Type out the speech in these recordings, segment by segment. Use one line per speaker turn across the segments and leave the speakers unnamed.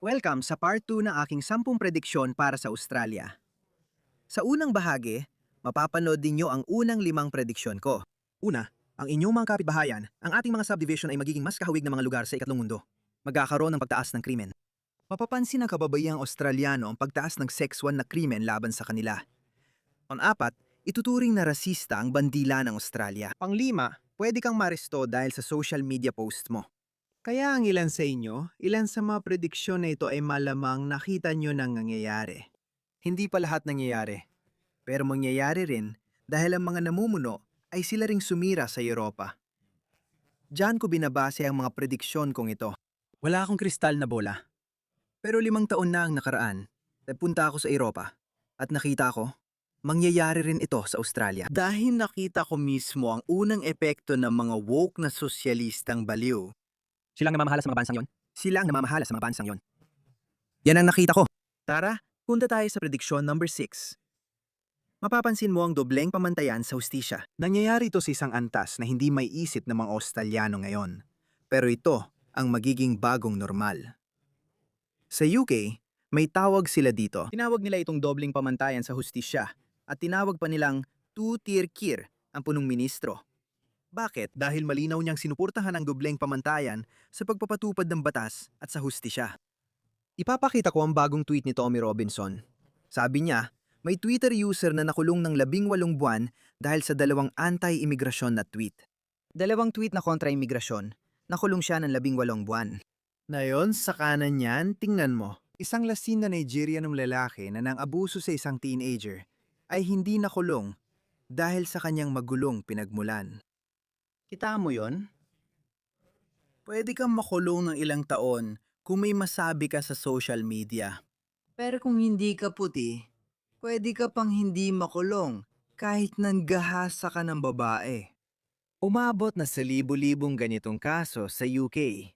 Welcome sa part 2 ng aking 10 prediksyon para sa Australia. Sa unang bahagi, mapapanood ninyo ang unang 5 prediksyon ko. Una, ang inyong mga kapitbahayan, ang ating mga subdivision ay magiging mas kahawig na mga lugar sa ikatlong mundo. Magkakaroon ng pagtaas ng krimen. Mapapansin ng kababayang Australiano ang pagtaas ng sexual na krimen laban sa kanila. Pang-apat, ituturing na rasista ang bandila ng Australia. Pang-lima, pwede kang maresto dahil sa social media post mo. Kaya ang ilan sa inyo, ilan sa mga prediksyon na ito ay malamang nakita nyo nang nangyayari. Hindi pa lahat nangyayari. Pero mangyayari rin dahil ang mga namumuno ay sila ring sumira sa Europa. Diyan ko binabase ang mga prediksyon kong ito. Wala akong kristal na bola. Pero 5 taon na ang nakaraan, nagpunta ako sa Europa at nakita ko, mangyayari rin ito sa Australia. Dahil nakita ko mismo ang unang epekto ng mga woke na sosyalistang baliw. Silang namamahala sa mga bansang yon? Sila ang namamahala sa mga bansang yon. Yan ang nakita ko. Tara, punta tayo sa prediksyon number 6. Mapapansin mo ang dobleng pamantayan sa hustisya. Nangyayari ito sa isang antas na hindi may isip ng mga Australiano ngayon. Pero ito ang magiging bagong normal. Sa UK, may tawag sila dito. Tinawag nila itong dobleng pamantayan sa hustisya at tinawag pa nilang two-tier kir ang punong ministro. Bakit? Dahil malinaw niyang sinuportahan ang dobleng pamantayan sa pagpapatupad ng batas at sa hustisya. Ipapakita ko ang bagong tweet ni Tommy Robinson. Sabi niya, may Twitter user na nakulong ng 18 buwan dahil sa 2 anti-imigrasyon na tweet. 2 tweet na kontra-imigrasyon, nakulong siya ng 18 buwan. Ngayon, sa kanan niyan, tingnan mo. Isang lasin na Nigerianong lalaki na nang-abuso sa isang teenager ay hindi nakulong dahil sa kanyang magulong pinagmulan. Kita mo yon? Pwede kang makulong ng ilang taon kung may masabi ka sa social media. Pero kung hindi ka puti, pwede ka pang hindi makulong kahit nanggahasa ka ng babae. Umabot na sa libo-libong ganitong kaso sa UK.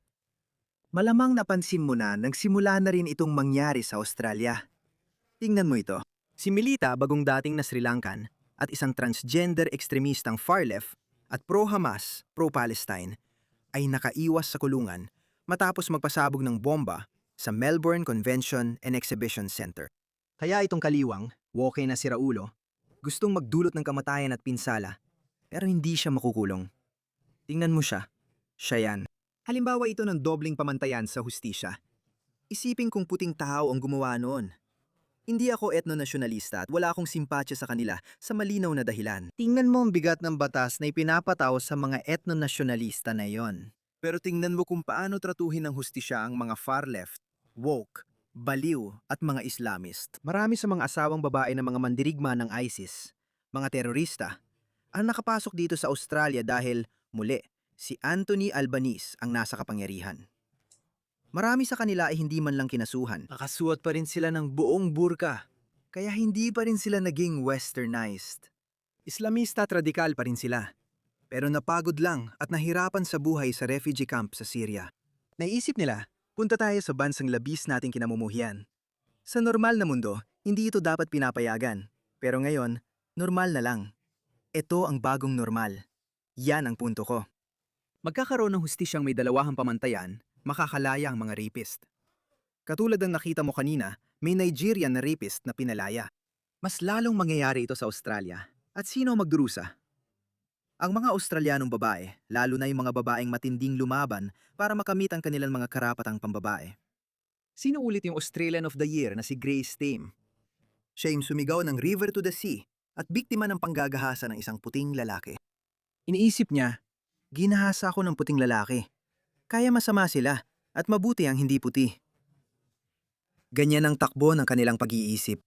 Malamang napansin mo na nagsimula na rin itong mangyari sa Australia. Tingnan mo ito. Si Milita, bagong dating na Sri Lankan, at isang transgender ekstremistang far-left at pro-Hamas, pro-Palestine, ay nakaiwas sa kulungan matapos magpasabog ng bomba sa Melbourne Convention and Exhibition Center. Kaya itong kaliwang, woke na si Raulo, gustong magdulot ng kamatayan at pinsala, pero hindi siya makukulong. Tingnan mo siya. Siya yan. Halimbawa ito ng dobleng pamantayan sa hustisya. Isipin kung puting tao ang gumawa noon. Hindi ako etno-nasyonalista at wala akong simpatya sa kanila sa malinaw na dahilan. Tingnan mo ang bigat ng batas na ipinapataw sa mga etno-nasyonalista na yon. Pero tingnan mo kung paano tratuhin ng hustisya ang mga far-left, woke, baliw at mga Islamist. Marami sa mga asawang babae ng mga mandirigma ng ISIS, mga terorista, ang nakapasok dito sa Australia dahil, muli, si Anthony Albanese ang nasa kapangyarihan. Marami sa kanila ay hindi man lang kinasuhan. Nakasuot pa rin sila ng buong burka, kaya hindi pa rin sila naging westernized. Islamista at radikal pa rin sila, pero napagod lang at nahirapan sa buhay sa refugee camp sa Syria. Naisip nila, punta tayo sa bansang labis nating kinamumuhian. Sa normal na mundo, hindi ito dapat pinapayagan, pero ngayon, normal na lang. Ito ang bagong normal. Yan ang punto ko. Magkakaroon ng hustisyang may dalawang pamantayan, makakalaya ang mga rapist. Katulad ng nakita mo kanina, may Nigerian na rapist na pinalaya. Mas lalong mangyayari ito sa Australia. At sino ang magdurusa? Ang mga Australianong babae, lalo na yung mga babaeng matinding lumaban para makamit ang kanilang mga karapatang pambabae. Sino ulit yung Australian of the Year na si Grace Tame? Siya yung sumigaw ng River to the Sea at biktima ng panggagahasa ng isang puting lalaki. Iniisip niya, ginahasa ako ng puting lalaki. Kaya masama sila at mabuti ang hindi puti. Ganyan ang takbo ng kanilang pag-iisip.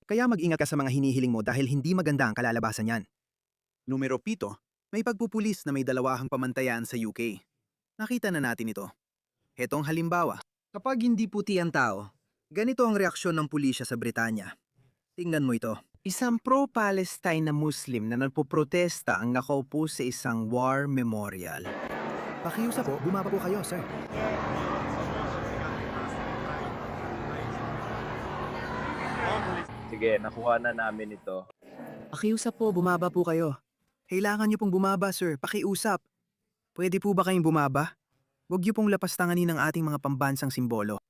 Kaya mag-ingat ka sa mga hinihiling mo dahil hindi maganda ang kalalabasan yan. Numero 7, may pagpupulis na may dalawahang pamantayan sa UK. Nakita na natin ito. Hetong halimbawa, kapag hindi puti ang tao, ganito ang reaksyon ng pulisya sa Britanya. Tingnan mo ito. Isang pro-Palestine na Muslim na nagpoprotesta ang nakaupo sa isang war memorial. Pakiusap po, bumaba po kayo, sir.
Sige, nakuha na namin ito.
Pakiusap po, bumaba po kayo. Kailangan niyo pong bumaba, sir. Pakiusap. Pwede po ba kayong bumaba? Huwag niyo pong lapastanganin ang ating mga pambansang simbolo.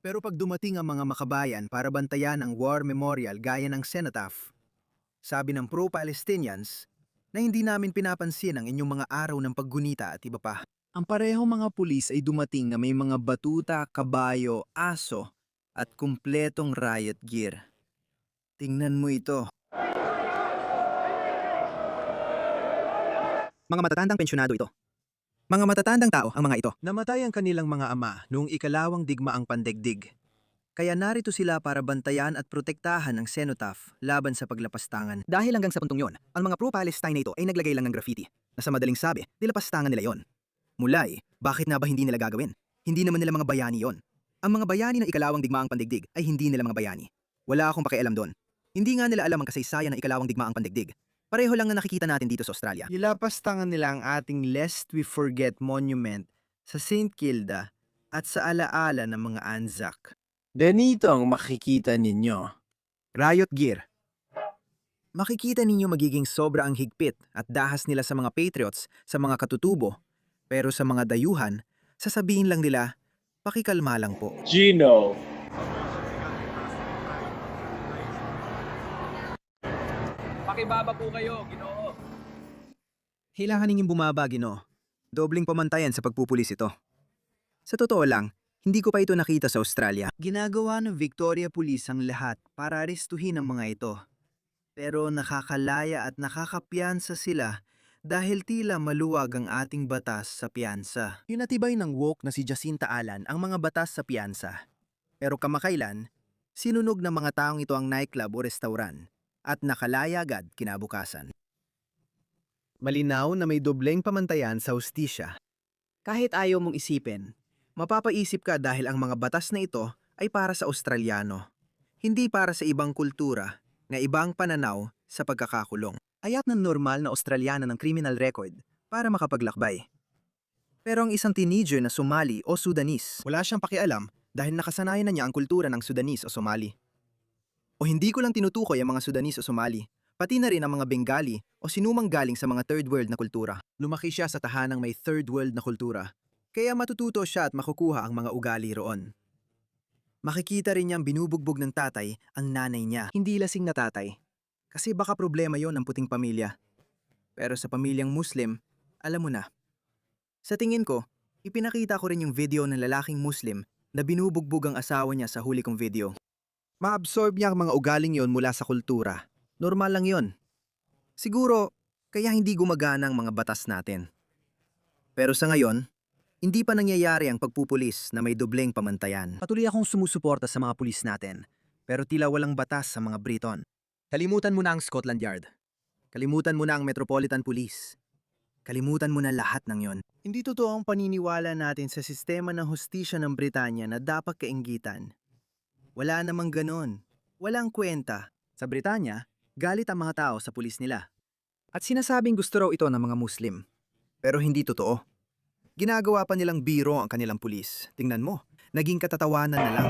Pero pag dumating ang mga makabayan para bantayan ang war memorial gaya ng cenotaph, sabi ng pro-Palestinians na hindi namin pinapansin ang inyong mga araw ng paggunita at iba pa. Ang parehong mga pulis ay dumating na may mga batuta, kabayo, aso at kumpletong riot gear. Tingnan mo ito. Mga matatandang pensyonado ito. Mga matatandang tao ang mga ito. Namatay ang kanilang mga ama noong ikalawang digmaang pandaigdig. Kaya narito sila para bantayan at protektahan ang cenotaph laban sa paglapastangan. Dahil hanggang sa puntong yon, ang mga pro-Palestine na ito ay naglagay lang ng graffiti na sa madaling sabi, nilapastangan nila yon. Mulay, bakit nga ba hindi nila gagawin? Hindi naman nila mga bayani yon. Ang mga bayani ng ikalawang digmaang pandaigdig ay hindi nila mga bayani. Wala akong pakialam doon. Hindi nga nila alam ang kasaysayan ng ikalawang digmaang pandaigdig. Pareho lang na nakikita natin dito sa Australia. Nilapastangan nila ang ating Lest We Forget Monument sa St. Kilda at sa alaala ng mga Anzac.
Ganito ang makikita ninyo.
Riot gear. Makikita ninyo magiging sobra ang higpit at dahas nila sa mga patriots, sa mga katutubo. Pero sa mga dayuhan, sasabihin lang nila, pakikalma lang po.
Gino. Pakibaba po kayo, Ginoo.
Kailangan ninyong bumaba, Ginoo. Dobling pamantayan sa pagpupulis ito. Sa totoo lang, hindi ko pa ito nakita sa Australia. Ginagawa ng Victoria Police ang lahat para arestuhin ang mga ito. Pero nakakalaya at nakakapiyansa sila dahil tila maluwag ang ating batas sa piyansa. Pinatibay ng woke na si Jacinta Allan ang mga batas sa piyansa. Pero kamakailan, sinunog ng mga taong ito ang nightclub o restauran at nakalaya agad kinabukasan. Malinaw na may dobleng pamantayan sa hustisya. Kahit ayaw mong isipin, mapapaisip ka dahil ang mga batas na ito ay para sa Australiano, hindi para sa ibang kultura na ibang pananaw sa pagkakakulong. Ayat ng normal na Australiana ng criminal record para makapaglakbay. Pero ang isang teenager na Somali o Sudanese, wala siyang pakialam dahil nakasanayan na niya ang kultura ng Sudanese o Somali. O hindi ko lang tinutukoy ang mga Sudanese o Somali, pati na rin ang mga Bengali o sinumang galing sa mga third world na kultura. Lumaki siya sa tahanang may third world na kultura. Kaya matututo siya at makukuha ang mga ugali roon. Makikita rin niyang binubugbog ng tatay ang nanay niya. Hindi lasing na tatay. Kasi baka problema yon ng puting pamilya. Pero sa pamilyang Muslim, alam mo na. Sa tingin ko, ipinakita ko rin yung video ng lalaking Muslim na binubugbog ang asawa niya sa huli kong video. Ma-absorb niya ang mga ugaling yon mula sa kultura. Normal lang yon. Siguro, kaya hindi gumagana ang mga batas natin. Pero sa ngayon, hindi pa nangyayari ang pagpupulis na may dobleng pamantayan. Patuloy akong sumusuporta sa mga pulis natin, pero tila walang batas sa mga Briton. Kalimutan mo na ang Scotland Yard. Kalimutan mo na ang Metropolitan Police. Kalimutan mo na lahat ng yon. Hindi totoo ang paniniwala natin sa sistema ng hustisya ng Britanya na dapat kainggitan. Wala namang ganon. Walang kwenta. Sa Britanya, galit ang mga tao sa pulis nila. At sinasabing gusto raw ito ng mga Muslim. Pero hindi totoo. Ginagawa pa nilang biro ang kanilang pulis. Tingnan mo, naging katatawanan na lang.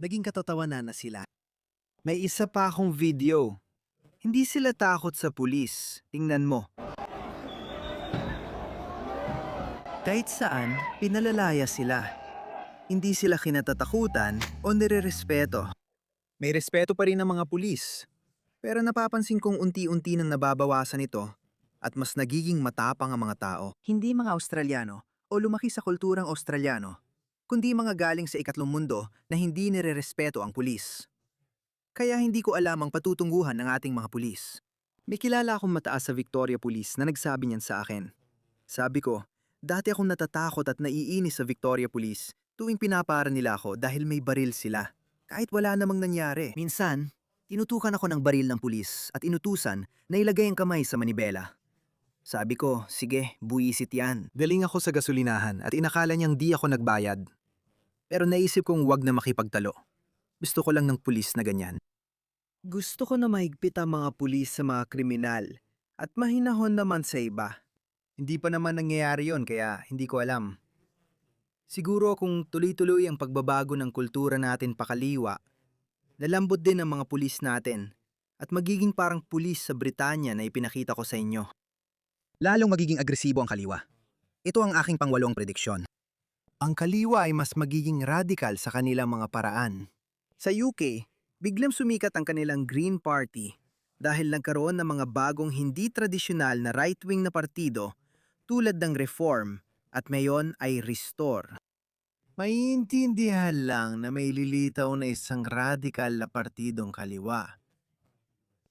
Naging katatawanan na sila. May isa pa akong video. Hindi sila takot sa pulis. Tingnan mo. Kahit saan, pinalalaya sila. Hindi sila kinatatakutan o nirerespeto. May respeto pa rin ng mga pulis. Pero napapansin kong unti-unti nang nababawasan ito at mas nagiging matapang ang mga tao. Hindi mga Australiano o lumaki sa kulturang Australiano, kundi mga galing sa ikatlong mundo na hindi nirerespeto ang pulis. Kaya hindi ko alam ang patutunguhan ng ating mga pulis. May kilala akong mataas sa Victoria Police na nagsabi niyan sa akin. Sabi ko, dati akong natatakot at naiinis sa Victoria Police tuwing pinapara nila ako dahil may baril sila. Kahit wala namang nangyari. Minsan, tinutukan ako ng baril ng pulis at inutusan na ilagay ang kamay sa manibela. Sabi ko, sige, buwisit yan. Daling ako sa gasolinahan at inakala niyang di ako nagbayad. Pero naisip kong wag na makipagtalo. Gusto ko lang ng pulis na ganyan. Gusto ko na mahigpit ang mga pulis sa mga kriminal at mahinahon naman sa iba. Hindi pa naman nangyayari yon kaya hindi ko alam. Siguro kung tuloy-tuloy ang pagbabago ng kultura natin pakaliwa, lalambot din ang mga pulis natin at magiging parang pulis sa Britanya na ipinakita ko sa inyo. lalong magiging agresibo ang kaliwa. Ito ang aking pangwalong prediksyon. Ang kaliwa ay mas magiging radical sa kanilang mga paraan. Sa UK, biglang sumikat ang kanilang Green Party dahil nagkaroon ng mga bagong hindi tradisyonal na right-wing na partido tulad ng Reform at ngayon ay Restore. Maiintindihan lang na may lilitaw na isang radical na partidong kaliwa.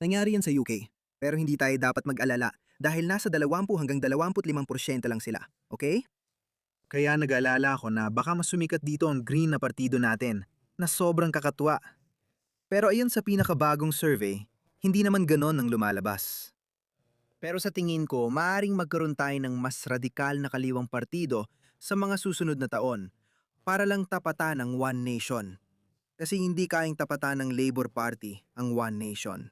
Nangyari yan sa UK, pero hindi tayo dapat mag-alala dahil nasa 20 hanggang 25% lang sila, okay? Kaya nag-alala ako na baka mas sumikat dito ang green na partido natin na sobrang kakatwa. Pero ayon sa pinakabagong survey, hindi naman ganon ang lumalabas. Pero sa tingin ko, maaaring magkaroon tayo ng mas radikal na kaliwang partido sa mga susunod na taon para lang tapatan ang One Nation. Kasi hindi kayang tapatan ng Labour Party ang One Nation.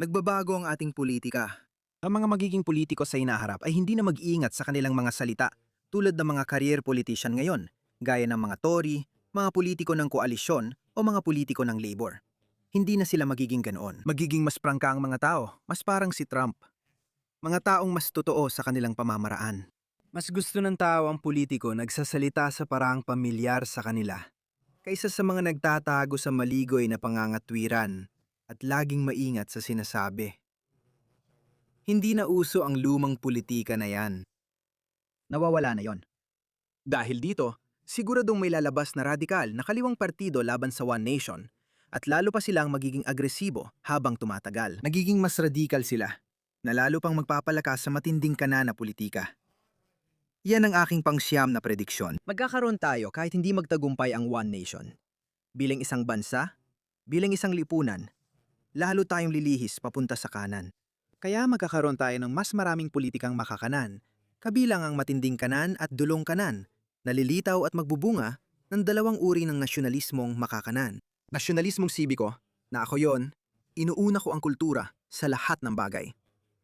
Nagbabago ang ating politika. Ang mga magiging politiko sa hinaharap ay hindi na mag-iingat sa kanilang mga salita tulad ng mga career politician ngayon, gaya ng mga Tory, mga politiko ng koalisyon o mga politiko ng Labour. Hindi na sila magiging ganoon. Magiging mas prangka ang mga tao, mas parang si Trump. Mga taong mas totoo sa kanilang pamamaraan. Mas gusto ng tao ang politiko nagsasalita sa paraang pamilyar sa kanila, kaysa sa mga nagtatago sa maligoy na pangangatwiran at laging maingat sa sinasabi. Hindi na uso ang lumang politika na yan. Nawawala na yon. Dahil dito, siguradong may lalabas na radikal na kaliwang partido laban sa One Nation at lalo pa silang magiging agresibo habang tumatagal. Nagiging mas radikal sila, na lalo pang magpapalakas sa matinding kana na politika. Yan ang aking pangsyam na prediksyon. Magkakaroon tayo kahit hindi magtagumpay ang One Nation. Bilang isang bansa, bilang isang lipunan, lalo tayong lilihis papunta sa kanan. Kaya magkakaroon tayo ng mas maraming politikang makakanan, kabilang ang matinding kanan at dulong kanan, nalilitaw at magbubunga ng dalawang uri ng nasyonalismong makakanan. Nasyonalismong sibiko, na ako yon, inuuna ko ang kultura sa lahat ng bagay.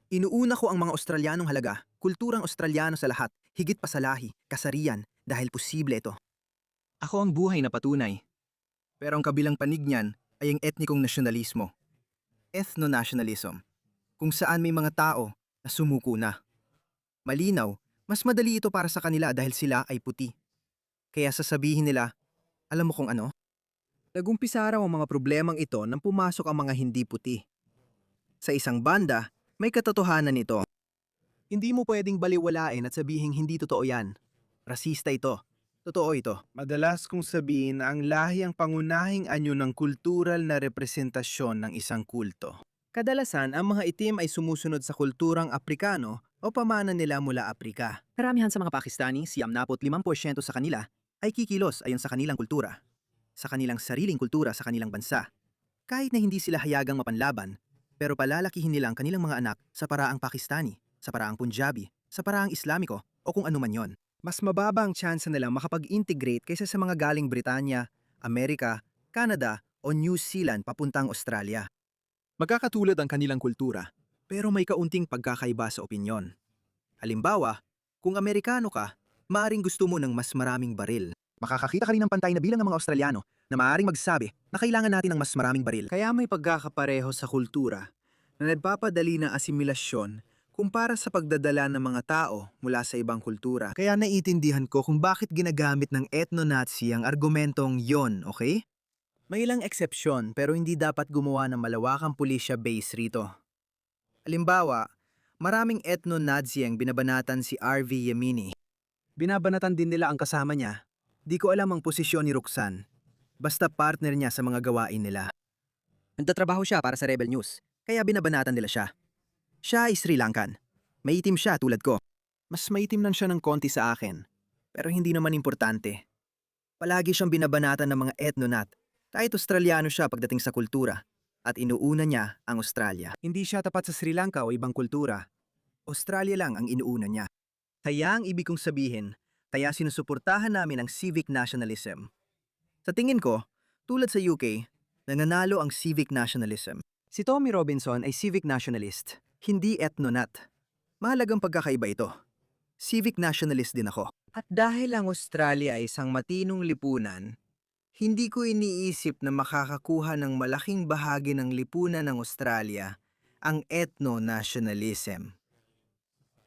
Inuuna ko ang mga Australianong halaga, kulturang Australiano sa lahat, higit pa sa lahi, kasarian, dahil posible ito. Ako ang buhay na patunay. Pero ang kabilang panig niyan ay ang etnikong nasyonalismo. Ethno-nationalism, kung saan may mga tao na sumuko na. Malinaw, mas madali ito para sa kanila dahil sila ay puti. Kaya sasabihin nila, alam mo kung ano? Nagumpisa raw ang mga problemang ito nang pumasok ang mga hindi puti. Sa isang banda, may katotohanan ito. Hindi mo pwedeng baliwalain at sabihing hindi totoo yan. Rasista ito. Totoo ito. Madalas kong sabihin na ang lahi ang pangunahing anyo ng kultural na representasyon ng isang kulto. Kadalasan, ang mga itim ay sumusunod sa kulturang Aprikano o pamana nila mula Aprika. Karamihan sa mga Pakistani, 75% sa kanila, ay kikilos ayon sa kanilang kultura. Sa kanilang sariling kultura sa kanilang bansa. Kahit na hindi sila hayagang mapanlaban, pero palalakihin nila ang kanilang mga anak sa paraang Pakistani, sa paraang Punjabi, sa paraang Islamiko o kung ano man yon. Mas mababa ang tsansa nilang makapag-integrate kaysa sa mga galing Britanya, Amerika, Canada o New Zealand papuntang Australia. Magkakatulad ang kanilang kultura, pero may kaunting pagkakaiba sa opinyon. Halimbawa, kung Amerikano ka, maaring gusto mo ng mas maraming baril. Makakakita ka rin ng pantay na bilang ng mga Australiano na maaring magsabi na kailangan natin ng mas maraming baril. Kaya may pagkakapareho sa kultura na nagpapadali ng asimilasyon kumpara sa pagdadala ng mga tao mula sa ibang kultura. Kaya naiintindihan ko kung bakit ginagamit ng ethno-Nazi ang argumentong yon, okay? May ilang eksepsyon pero hindi dapat gumawa ng malawakang pulisya base rito. Halimbawa, maraming ethno-Nazi ang binabanatan si R.V. Yemini. Binabanatan din nila ang kasama niya. Di ko alam ang posisyon ni Roxanne. Basta partner niya sa mga gawain nila. Nagtatrabaho siya para sa Rebel News, kaya binabanatan nila siya. Siya ay Sri Lankan. Maitim siya tulad ko. Mas maitim lang siya ng konti sa akin. Pero hindi naman importante. Palagi siyang binabanatan ng mga ethno-nat. Kahit Australiano siya pagdating sa kultura. At inuuna niya ang Australia. Hindi siya tapat sa Sri Lanka o ibang kultura. Australia lang ang inuuna niya. Kaya ang ibig kong sabihin, kaya sinusuportahan namin ang civic nationalism. Sa tingin ko, tulad sa UK, nananalo ang civic nationalism. Si Tommy Robinson ay civic nationalist, hindi ethno-nat. Mahalagang pagkakaiba ito. Civic nationalist din ako. At dahil ang Australia ay isang matinong lipunan, hindi ko iniisip na makakakuha ng malaking bahagi ng lipunan ng Australia ang ethno-nationalism.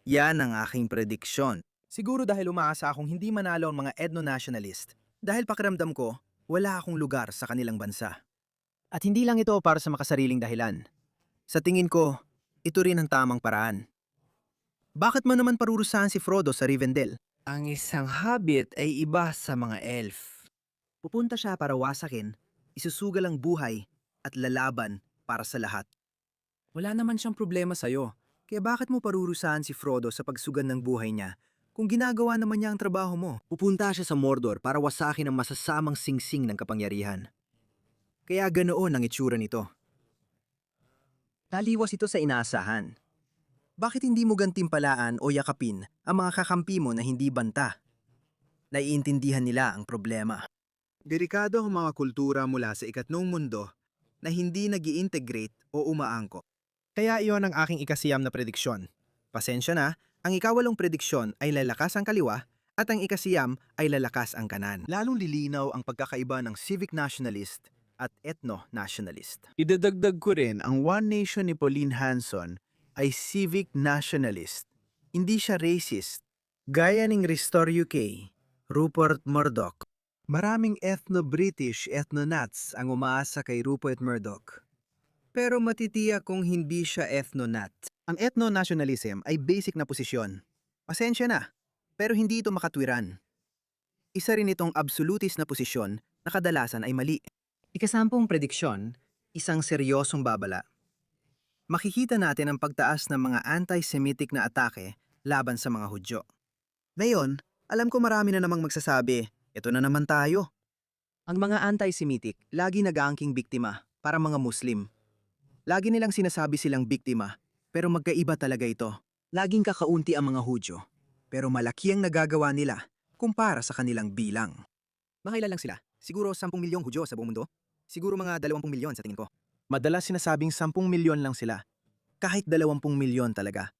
Yan ang aking prediksyon. Siguro dahil umaasa akong hindi manalo ang mga ethno-nationalist. Dahil pakiramdam ko, wala akong lugar sa kanilang bansa. At hindi lang ito para sa makasariling dahilan. Sa tingin ko, ito rin ang tamang paraan. Bakit mo naman parurusahan si Frodo sa Rivendell?
Ang isang hobbit ay iba sa mga elf.
Pupunta siya para wasakin, isusugal ang buhay, at lalaban para sa lahat. Wala naman siyang problema sa'yo, kaya bakit mo parurusahan si Frodo sa pagsugan ng buhay niya kung ginagawa naman niya ang trabaho mo? Pupunta siya sa Mordor para wasakin ang masasamang singsing ng kapangyarihan. Kaya ganoon ang itsura nito. Taliwas ito sa inaasahan. Bakit hindi mo gantimpalaan o yakapin ang mga kakampi mo na hindi banta? Naiintindihan nila ang problema. Delikado ang mga kultura mula sa ikatlong mundo na hindi nag-i-integrate o umaangkop. Kaya iyon ang aking ikasiyam na prediksyon. Pasensya na, ang ikawalong prediksyon ay lalakas ang kaliwa at ang ikasiyam ay lalakas ang kanan. Lalong lilinaw ang pagkakaiba ng civic nationalist at ethno-nationalist.
Idadagdag ko rin ang One Nation ni Pauline Hanson ay civic nationalist.
Hindi siya racist. Gaya ng Restore UK, Rupert Murdoch. Maraming ethno-British, ethno-Nats ang umaasa kay Rupert Murdoch. Pero matitiyak kung hindi siya ethno-Nat. Ang ethno-nationalism ay basic na posisyon. Pasensya na, pero hindi ito makatwiran. Isa rin itong absolutist na posisyon na kadalasan ay mali. Ikasampung prediksyon, isang seryosong babala. Makikita natin ang pagtaas ng mga anti-Semitic na atake laban sa mga Hudyo. Ngayon, alam ko marami na namang magsasabi, ito na naman tayo. Ang mga anti-Semitic lagi nag-aangking biktima para mga Muslim. Lagi nilang sinasabi silang biktima, pero magkaiba talaga ito. Laging kakaunti ang mga Hudyo, pero malaki ang nagagawa nila kumpara sa kanilang bilang. Mga ilan lang sila? Siguro 10 milyong Hudyo sa buong mundo? Siguro mga 20 milyon sa tingin ko. Madalas sinasabing 10 milyon lang sila. Kahit 20 milyon talaga.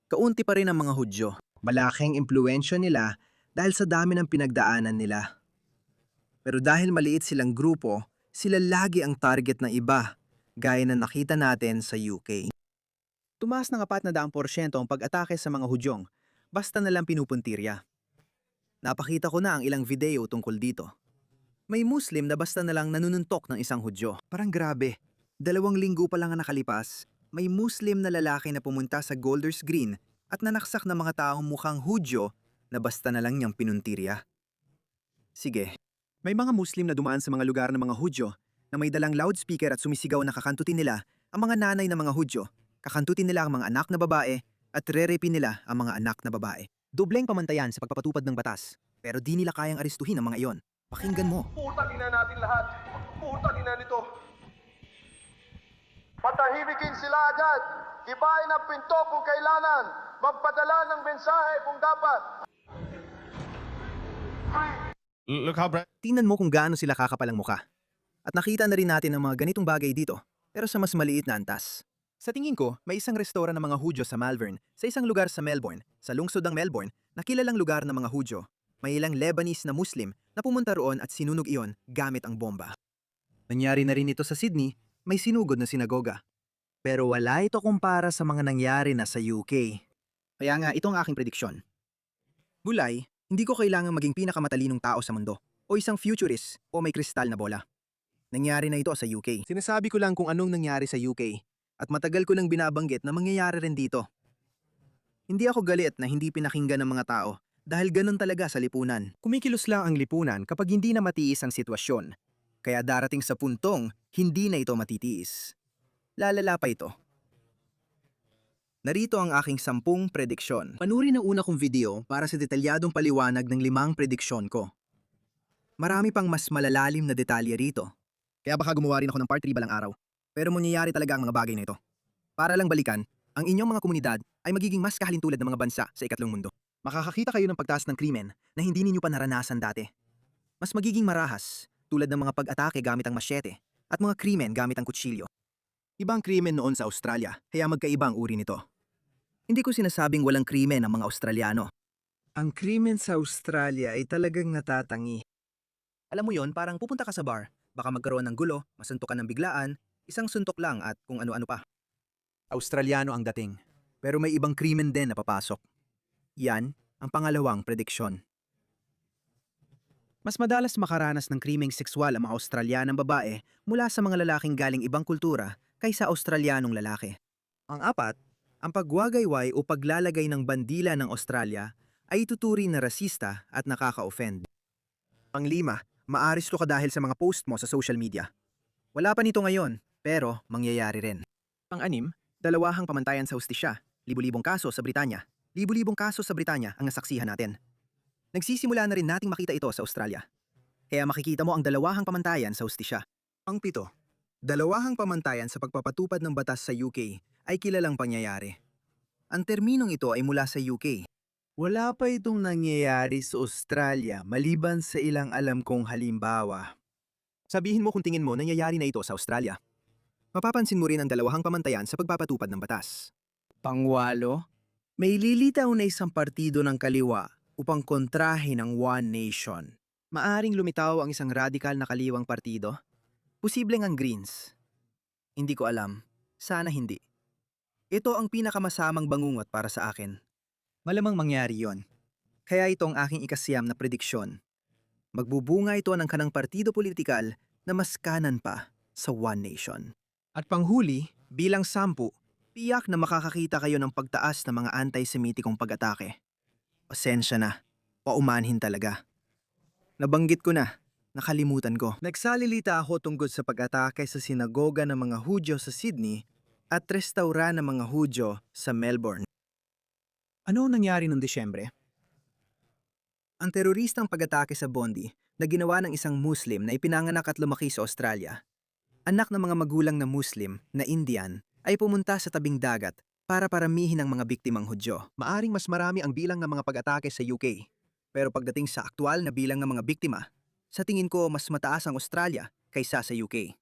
Kaunti pa rin ang mga Hudyo. Malaking impluwensya nila dahil sa dami ng pinagdaanan nila. Pero dahil maliit silang grupo, sila lagi ang target ng iba, gaya na nakita natin sa UK. Tumaas ng 400% ang pag-atake sa mga Hudyong, basta nalang pinupuntirya. Napakita ko na ang ilang video tungkol dito. May Muslim na basta nalang nanununtok ng isang Hudyo. Parang grabe. 2 linggo pa lang ang nakalipas, may Muslim na lalaki na pumunta sa Golders Green at nanaksak ng mga taong mukhang Hudyo na basta na lang niyang pinuntirya. Sige, may mga Muslim na dumaan sa mga lugar ng mga Hudyo na may dalang loudspeaker at sumisigaw na kakantutin nila ang mga nanay ng mga Hudyo, kakantutin nila ang mga anak na babae at rerepin nila ang mga anak na babae. Dobleng pamantayan sa pagpapatupad ng batas, pero di nila kayang aristuhin ang mga iyon. Pakinggan mo.
Putang ina natin lahat. Putang ina nito. Patahimikin sila agad. Ibahin ang pinto kung kailangan. Magpadala ng mensahe kung dapat.
Look how bright.
Tingnan mo kung gaano sila kakapal ang muka. At nakita na rin natin ang mga ganitong bagay dito, pero sa mas maliit na antas. Sa tingin ko, may isang restaurant ng mga Hudyo sa Malvern, sa isang lugar sa Melbourne, sa lungsod ng Melbourne, na kilalang lugar ng mga Hudyo. May ilang Lebanese na Muslim na pumunta roon at sinunog iyon gamit ang bomba. Nangyari na rin ito sa Sydney, may sinugod na sinagoga. Pero wala ito kumpara sa mga nangyari na sa UK. Kaya nga, ito ang aking prediksyon. Gulay, hindi ko kailangang maging pinakamatalinong tao sa mundo, o isang futurist, o may kristal na bola. Nangyari na ito sa UK. Sinasabi ko lang kung anong nangyari sa UK, at matagal ko nang binabanggit na mangyayari rin dito. Hindi ako galit na hindi pinakinggan ng mga tao, dahil ganun talaga sa lipunan. Kumikilos lang ang lipunan kapag hindi na matiis ang sitwasyon. Kaya darating sa puntong, hindi na ito matitiis. Lalala pa ito. Narito ang aking 10 prediksyon. Panuri na una kong video para sa detalyadong paliwanag ng 5 prediksyon ko. Marami pang mas malalalim na detalye rito. Kaya baka gumawa rin ako ng part 3 balang araw. Pero mangyayari talaga ang mga bagay na ito. Para lang balikan, ang inyong mga komunidad ay magiging mas kahalintulad ng mga bansa sa ikatlong mundo. Makakakita kayo ng pagtaas ng krimen na hindi ninyo pa naranasan dati. Mas magiging marahas, tulad ng mga pag-atake gamit ang masyete at mga krimen gamit ang kutsilyo. Ibang krimen noon sa Australia, kaya magkaiba ang uri nito. Hindi ko sinasabing walang krimen ang mga Australiano. Ang krimen sa Australia ay talagang natatangi. Alam mo yon, parang pupunta ka sa bar, baka magkaroon ng gulo, masuntukan ng biglaan, isang suntok lang at kung ano-ano pa. Australiano ang dating. Pero may ibang krimen din na papasok. Yan ang pangalawang prediksyon. Mas madalas makaranas ng krimeng sexual ang mga Australianang babae mula sa mga lalaking galing ibang kultura kaysa Australianong lalaki. Ang apat, ang pagwagayway o paglalagay ng bandila ng Australia ay ituturing na rasista at nakaka-offend. Ang lima, maaresto ka dahil sa mga post mo sa social media. Wala pa nito ngayon, pero mangyayari rin. Pang-anim, dalawahang pamantayan sa hustisya, libu-libong kaso sa Britanya. Libu-libong kaso sa Britanya ang nasaksihan natin. Nagsisimula na rin nating makita ito sa Australia. Kaya makikita mo ang dalawahang pamantayan sa hustisya. Ang pito, dalawahang pamantayan sa pagpapatupad ng batas sa UK ay kilalang pangyayari. Ang terminong ito ay mula sa UK.
Wala pa itong nangyayari sa Australia maliban sa ilang alam kong halimbawa.
Sabihin mo kung tingin mo nangyayari na ito sa Australia. Mapapansin mo rin ang dalawahang pamantayan sa pagpapatupad ng batas.
Pangwalo, may lilitaw na isang partido ng kaliwa upang kontrahin ang One Nation.
Maaring lumitaw ang isang radikal na kaliwang partido? Posibleng ang Greens. Hindi ko alam. Sana hindi. Ito ang pinakamasamang bangungot para sa akin. Malamang mangyari yon. Kaya ito ang aking ikasyam na prediksyon. Magbubunga ito ng kanang partido politikal na mas kanan pa sa One Nation. At panghuli, bilang 10, tiyak na makakakita kayo ng pagtaas ng mga anti-Semitikong pag-atake. Pasensya na, paumanhin talaga. Nabanggit ko na, nakalimutan ko.
Nagsalilita ako tungkol sa pag-atake sa sinagoga ng mga Hudyo sa Sydney at restauran ng mga Hudyo sa Melbourne.
Ano nangyari noong Disyembre? Ang teroristang pag-atake sa Bondi na ginawa ng isang Muslim na ipinanganak at lumaki sa Australia, anak ng mga magulang na Muslim na Indian, ay pumunta sa tabing dagat para paramihin ang mga biktimang Hudyo. Maaring mas marami ang bilang ng mga pag-atake sa UK. Pero pagdating sa aktual na bilang ng mga biktima, sa tingin ko mas mataas ang Australia kaysa sa UK.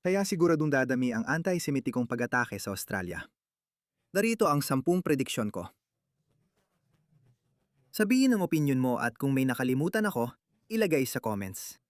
Kaya siguradong dadami ang anti-Semitikong pag-atake sa Australia. Darito ang 10 prediksyon ko. Sabihin ang opinion mo at kung may nakalimutan ako, ilagay sa comments.